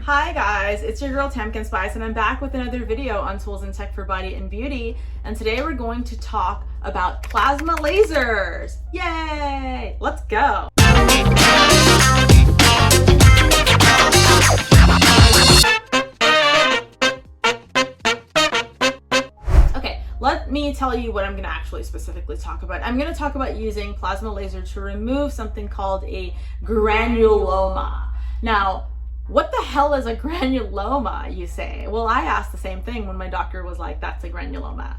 Hi guys, it's your girl Tamkin Spice and I'm back with another video on tools and tech for body and beauty, and today we're going to talk about plasma lasers. Yay! Let's go! Okay, let me tell you what I'm going to actually specifically talk about. I'm going to talk about using plasma laser to remove something called a granuloma. Now, what the hell is a granuloma, you say? Well, I asked the same thing when my doctor was like, that's a granuloma.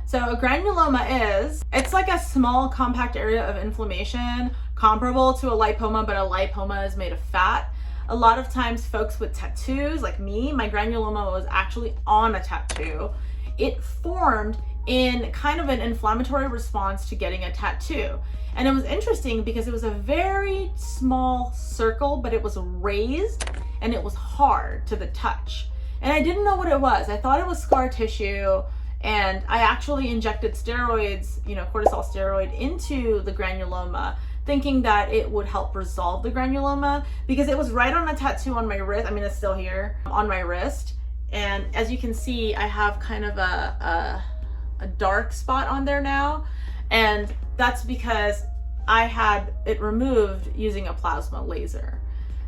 So a granuloma it's like a small compact area of inflammation comparable to a lipoma, but a lipoma is made of fat. A lot of times folks with tattoos, like me, my granuloma was actually on a tattoo. It formed in kind of an inflammatory response to getting a tattoo. And it was interesting because it was a very small circle, but it was raised and it was hard to the touch. And I didn't know what it was. I thought it was scar tissue, and I actually injected steroids, cortisol steroid into the granuloma, thinking that it would help resolve the granuloma because it was right on a tattoo on my wrist. I mean, it's still here on my wrist. And as you can see, I have kind of a dark spot on there now. And that's because I had it removed using a plasma laser.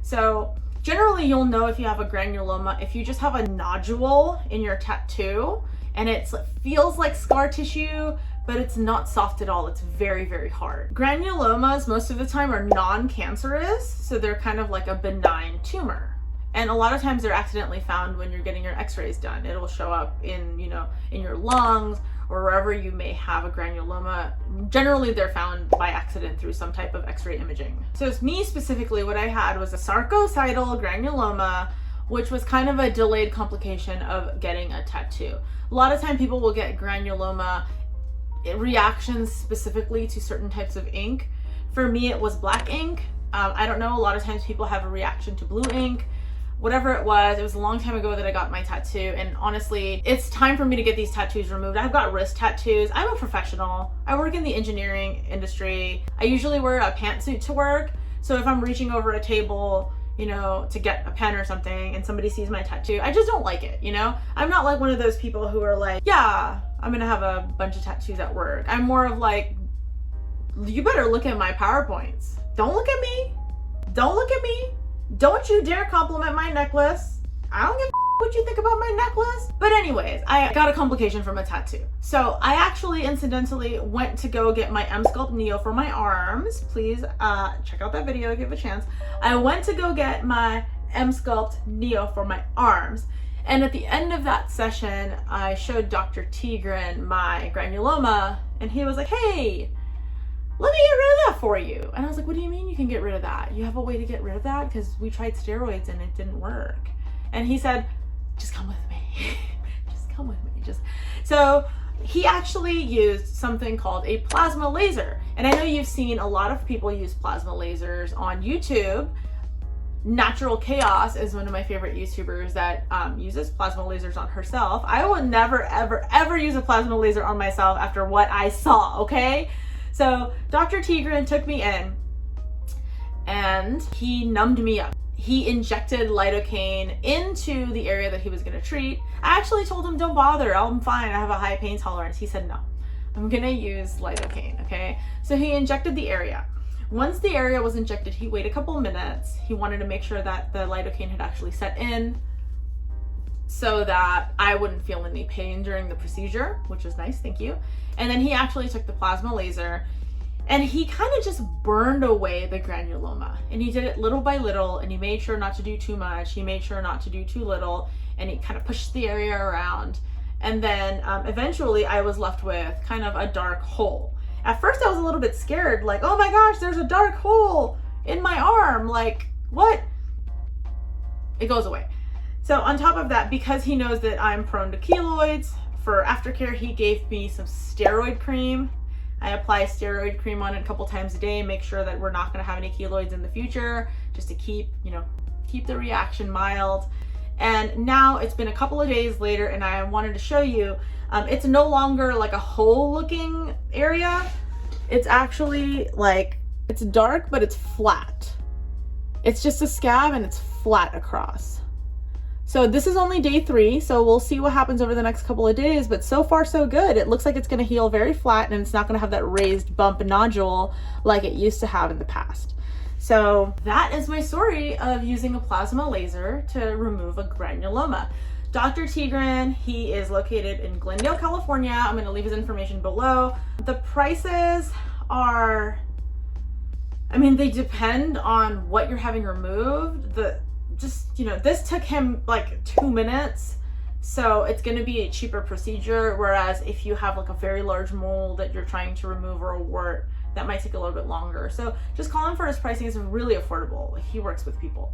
So generally you'll know if you have a granuloma if you just have a nodule in your tattoo and it feels like scar tissue, but it's not soft at all. It's very, very hard. Granulomas most of the time are non-cancerous, so they're kind of like a benign tumor. And a lot of times they're accidentally found when you're getting your x-rays done. It'll show up in your lungs or wherever you may have a granuloma. Generally they're found by accident through some type of x-ray imaging. So it's me specifically, what I had was a sarcodial granuloma, which was kind of a delayed complication of getting a tattoo. A lot of time people will get granuloma reactions specifically to certain types of ink. For me, it was black ink. I don't know, a lot of times people have a reaction to blue ink. Whatever it was a long time ago that I got my tattoo, and honestly, it's time for me to get these tattoos removed. I've got wrist tattoos. I'm a professional. I work in the engineering industry. I usually wear a pantsuit to work, so if I'm reaching over a table, to get a pen or something and somebody sees my tattoo, I just don't like it, I'm not like one of those people who are like, yeah, I'm gonna have a bunch of tattoos at work. I'm more of like, you better look at my PowerPoints. Don't look at me. Don't look at me. Don't you dare compliment my necklace. I don't give a what you think about my necklace. But anyways, I got a complication from a tattoo. So I actually incidentally went to go get my Emsculpt Neo for my arms. Please check out that video, give it a chance. I went to go get my Emsculpt Neo for my arms. And at the end of that session, I showed Dr. Tigran my granuloma, and he was like, hey, let me get rid of that for you. And I was like, what do you mean you can get rid of that? You have a way to get rid of that? Because we tried steroids and it didn't work. And he said, just come with me. Just come with me. So he actually used something called a plasma laser. And I know you've seen a lot of people use plasma lasers on YouTube. Natural Chaos is one of my favorite YouTubers that uses plasma lasers on herself. I will never, ever, ever use a plasma laser on myself after what I saw, okay? So Dr. Tigran took me in and he numbed me up. He injected lidocaine into the area that he was going to treat. I actually told him, don't bother, I'm fine, I have a high pain tolerance. He said, no, I'm going to use lidocaine, okay? So he injected the area. Once the area was injected, he waited a couple of minutes. He wanted to make sure that the lidocaine had actually set in so that I wouldn't feel any pain during the procedure, which was nice, thank you. And then he actually took the plasma laser and he kind of just burned away the granuloma. And he did it little by little, and he made sure not to do too much. He made sure not to do too little, and he kind of pushed the area around. And then eventually I was left with kind of a dark hole. At first I was a little bit scared, like, oh my gosh, there's a dark hole in my arm. Like, what? It goes away. So on top of that, because he knows that I'm prone to keloids, for Aftercare, he gave me some steroid cream. I apply steroid cream on it a couple times a day, make sure that we're not gonna have any keloids in the future, just to keep the reaction mild. And now it's been a couple of days later and I wanted to show you, it's no longer like a hole looking area. It's actually like, it's dark, but it's flat. It's just a scab and it's flat across. So this is only day 3, so we'll see what happens over the next couple of days, but so far so good. It looks like it's gonna heal very flat and it's not gonna have that raised bump nodule like it used to have in the past. So that is my story of using a plasma laser to remove a granuloma. Dr. Tigran, he is located in Glendale, California. I'm gonna leave his information below. The prices are, I mean, they depend on what you're having removed. This took him like 2 minutes, so it's going to be a cheaper procedure, whereas if you have like a very large mole that you're trying to remove or a wart, that might take a little bit longer. So just call him for his pricing. Is really affordable. He works with people.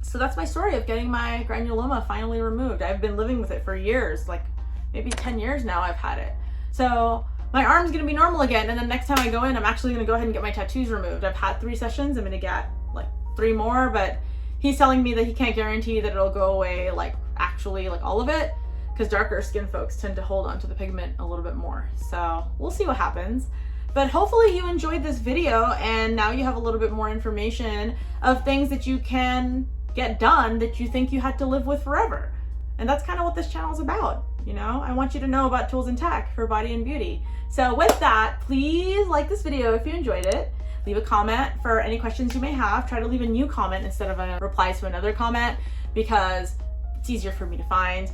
So that's my story of getting my granuloma finally removed. I've been living with it for years, like maybe 10 years now I've had it. So my arm's gonna be normal again, and then next time I go in, I'm actually gonna go ahead and get my tattoos removed. I've had 3 sessions. I'm gonna get like 3 more, but he's telling me that he can't guarantee that it'll go away like actually like all of it, because darker skin folks tend to hold onto the pigment a little bit more. So we'll see what happens. But hopefully you enjoyed this video, and now you have a little bit more information of things that you can get done that you think you had to live with forever. And that's kind of what this channel is about. You know, I want you to know about tools and tech for body and beauty. So with that, please like this video if you enjoyed it. Leave a comment for any questions you may have. Try to leave a new comment instead of a reply to another comment, because it's easier for me to find.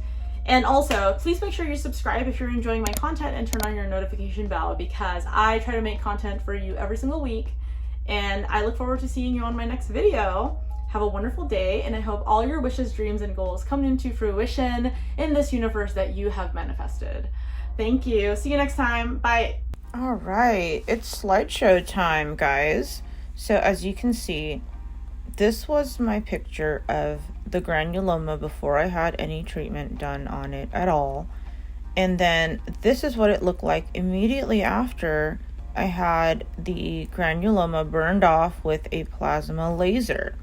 And also, please make sure you subscribe if you're enjoying my content, and turn on your notification bell, because I try to make content for you every single week. And I look forward to seeing you on my next video. Have a wonderful day, and I hope all your wishes, dreams, and goals come into fruition in this universe that you have manifested. Thank you. See you next time. Bye. All right, it's slideshow time, guys. So as you can see, this was my picture of the granuloma before I had any treatment done on it at all. And then this is what it looked like immediately after I had the granuloma burned off with a plasma laser.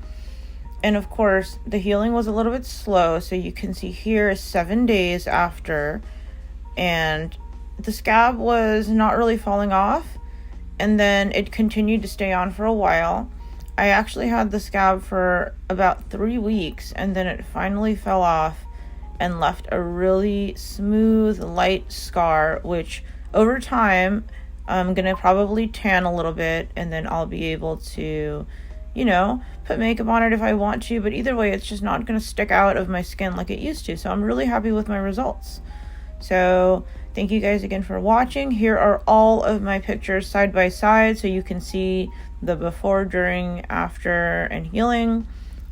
And of course, the healing was a little bit slow. So you can see here 7 days after, and the scab was not really falling off. And then it continued to stay on for a while. I actually had the scab for about 3 weeks, and then it finally fell off and left a really smooth, light scar, which over time, I'm going to probably tan a little bit, and then I'll be able to, you know, put makeup on it if I want to, but either way, it's just not going to stick out of my skin like it used to. So I'm really happy with my results. So thank you guys again for watching. Here are all of my pictures side by side, so you can see the before, during, after, and healing.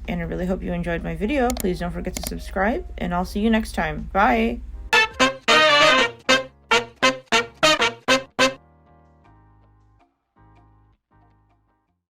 And I really hope you enjoyed my video. Please don't forget to subscribe, and I'll see you next time. Bye.